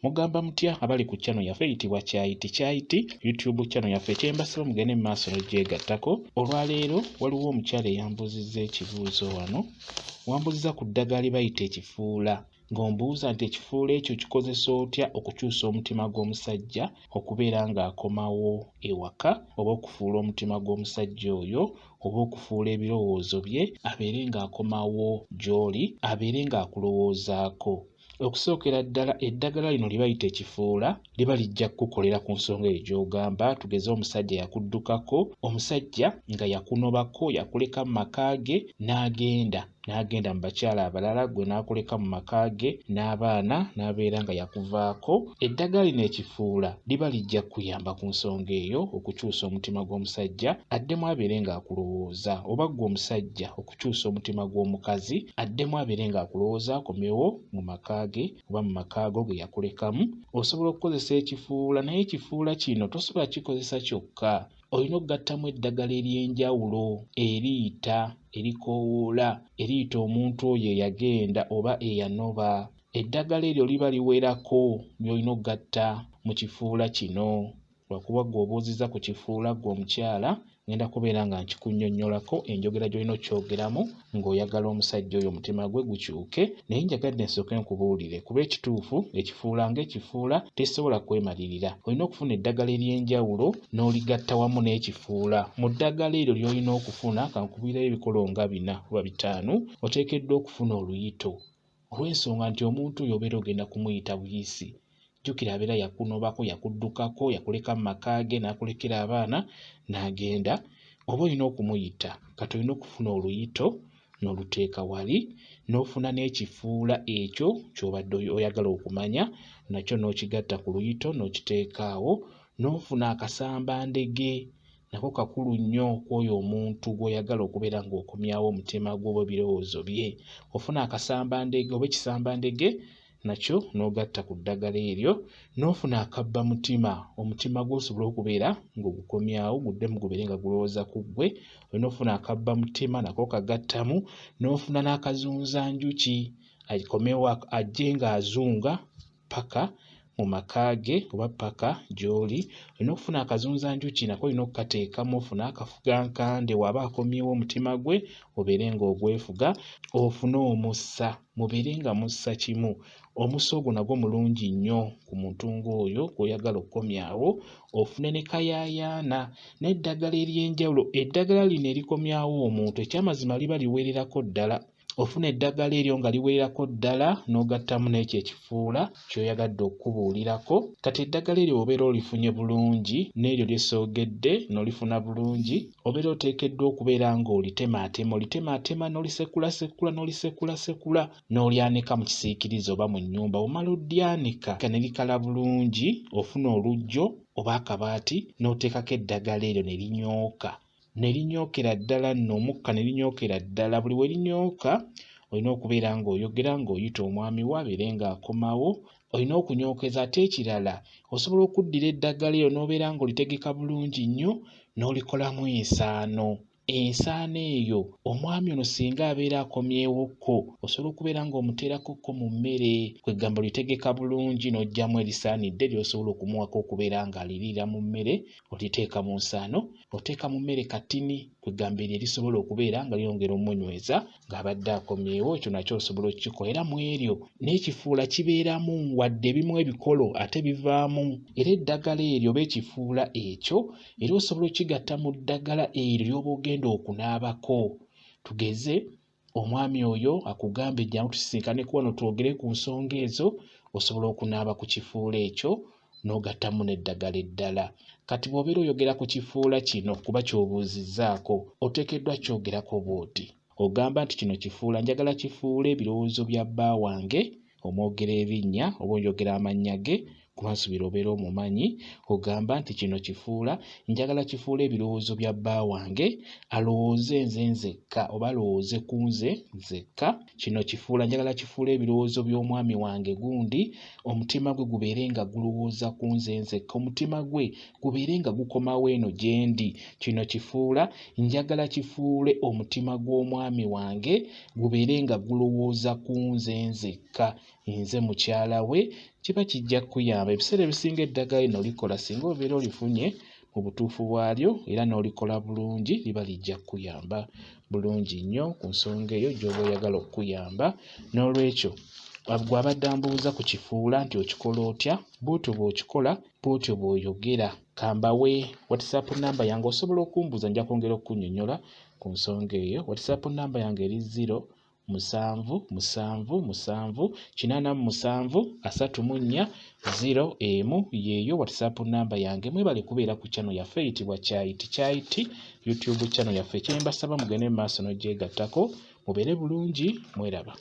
Mugamba mutya abali ku channel yaffe eyitibwa Kyayiti YouTube channel yaffe ekyembasibwa mugende mu maaso n'ogyegattako. Olwaleero waliwo omukyala eyambuzizza ekibuuzo wano. Wambuzizza ku ddagala lye bayita ekifuula, ng'ombuuza nti ekifuula ekyo kikozesa otya okukyusa omutima gw'omusajja okubeera ng'akomawo ewaka, oba okufuula omutima gw'omusajja oyo, oba okufuula ebirowoozo bye abeere ng'akomawo gy'oli, abeere ng'akulowoozaako. Okusookera ddala eddagala lino lye bayita ekifuula liba lijja kukukolera ku nsonga eyo gy'ogamba. Tugeze omusajja yakuddukako, omusajja nga yakunobako, yakuleka mu maka ge n'agenda mu bakyala abalala, gwe n'akuleka mu maka ge n'abaana n'abeera nga yakuvaako. Eddagala lino ekifuula liba lijja kuyamba ku nsonga eyo okukyusa omutima gw'omusajja addemu abeere ng'akulowooza, oba ggwe omusajja okukyusa omutima gw'omukazi addemu abeere ng'akulowooza akomewo mu maka ge oba mu maka go ge yakulekamu. Osobola okukozesa ekifuula, naye ekifuula kino tosobola kikozesa kyokka. Olina okugattamu eddagala ery'enjawulo eriita, erikoowoola, eriita omuntu oyo eyagenda oba eyanoba. Eddagala eryo liba liwerako ly'olina okugatta mu kifuula kino. Lwakuba gw'obuuzizza ku kifuula ggwe omukyala, ngenda kubeera nga nkikunnyonnyolako enjogera gy'olina okkyogeramu ng'oyagala omusajja oyo omutima gwe gukyuke. Naye njagadde nsooke nkubuulire, kuba ekituufu ekifuula ng'ekifuula tekisobola kwemalirira. Olina okufuna eddagala ery'enjawulo n'oligatta wamu n'ekifuula. Mu ddagala eryo ly'olina okufuna, kankubiirayo ebikolo nga 4 oba 5, oteekeddwa okufuna oluyito, olw'ensonga nti omuntu oyo obeera ogenda kumuyita buyisi. Jjukira abeera yakunobako, yakuddukako, yakuleka mu maka ge n'akulekera abaana n'agenda. Oba olina okumuyita, kati olina okufuna oluyito n'oluteeka wali, n'ofuna n'ekifuula ekyo ky'obadde oyagala okumanya, nakyo n'okigatta ku luyito n'okiteeka awo. N'ofuna akasambandege, nako kakulu nnyo kw'oyo omuntu gw'oyagala okubeera ng'okomyawo omutima gwe oba ebirowoozo bye. Ofuna akasambandege oba ekisambandege nakyo n'ogatta ku ddagala eryo. N'ofuna akabba mutima, omutima gwe osobola okubeera ng'ogukomyawo guddemu gubeere nga gulowooza ku ggwe. Olina ofuna akabba mutima nako kagattamu. N'ofuna n'akazunzanjuki akomewo ajje ng'azunga paka mu maka ge oba paka gy'oli. Olina okufuna akazunzanjuki nako olina okukateekamu. Ofune akafugankande waba akomyewo omutima gwe obeere ng'ogwefuga. Ofune omussa, mubeere nga mussa kimu. Omussa ogwo nagwo mulungi nnyo ku muntu ng'oyo gw'oyagala okukomyawo. Ofune ne kayaayaana n'eddagala ery'enjawulo. Eddagala lino erikomyawo omuntu ekyamazima liba liwererako ddala. Ofuna eddagala eryo nga liwererako ddala n'ogattamu n'ekyo ekifuula ky'oyagadde okubuulirako. Kati eddagala eryo obeera olifunye bulungi, n'eryo lyesoogedde n'olifuna bulungi, obeera oteekeddwa okubeera ng'olitemaatema n'olisekulasekula n'olyanika mu kisiikirize oba mu nnyumba. Omala oddyanika ne likala bulungi, ofuna oluggyo oba akabaati n'oteekako eddagala eryo ne linyooka. Ne linyookera ddala nno, omukka ne linyookera ddala. Buli we linyooka olina okubeera ng'oyogera ng'oyita omwami wo abeere ng'akomawo. Olina okunyookeza ate ekirala, osobola okuddira eddagala eryo n'obeera ng'olitegeka bulungi nnyo n'olikolamu ensaano. Ensaano eyo omwami ono singa abeera akomyewokko, osobola okubeera ng'omuteerakokko mu mmere. Kwegamba olitegeka bulungi n'oggyamu erisaanidde ly'osobola okumuwako okubeera ng'aliriira mu mmere, oliteeka mu nsaano, oteeka mu mmere katini. Kwegamba eryo erisobola okubeera nga lyongera omunyweza ng'abadde akomyewo. Ekyo nakyo osobola okukikola. Era mu eryo n'ekifuula kibeeramu, wadde ebimu ebikolo ate bivaamu. Era eddagala eryo oba ekifuula ekyo era osobola okigatta mu ddagala eryo ly'oba ogenda okunaabako. Tugeze omwami oyo akugambe jjangu tusisinkane ku wano twogere ku nsonga ezo, osobola okunaaba ku kifuula ekyo n'ogattamu n'eddagala eddala. Kati bw'obeera oyogera ku kifuula kino kuba ky'obuuzizzaako, oteekeddwa kyogerako bw'oti. Ogamba nti kino kifuula, njagala kifuule ebirowoozo bya bba wange, omwogera erinnya oba oyogera amannya ge kuba nsuubira obeera omumanyi. Ogamba nti kino kifuula, njagala kifuule ebirowoozo bya bba wange alowooze nze nzekka oba alowooze ku nze nzekka. Kino kifuula, njagala kifuule ebirowoozo by'omwami wange gundi, omutima gwe gubeere nga gulowooza ku nze nzekka, omutima gwe gubeere nga gukomawo eno gye ndi. Kino kifuula, njagala kifuule omutima gw'omwami wange gubeere nga gulowooza ku nze nzekka. nze mukyala we kiba kijja kuyamba. Ebiseera ebisinga eddagala lino likola singa obeera olifunye mu butuufu bwalyo era n'olikola bulungi liba lijja kuyamba bulungi nnyo ku nsonga eyo gy'oba oyagala okuyamba. N'olwekyo gwe abadde ambuuza ku kifuula nti okikola otya, bw'otyo bw'okikola bw'otyo bw'oyogera. Kambawe WhatsApp namba yange osobola okumbuuza, nja kwongera okunnyonnyola ku nsonga eyo. WhatsApp namba yange eri 0777373401 yeeyo WhatsApp namba yange. Mwebale kubeera ku channel yaffe eyitibwa Kyayiti YouTube channel yaffe. Kye mbasaba mugende mu maaso n'ogyegattako, mubeere bulungi, mweraba.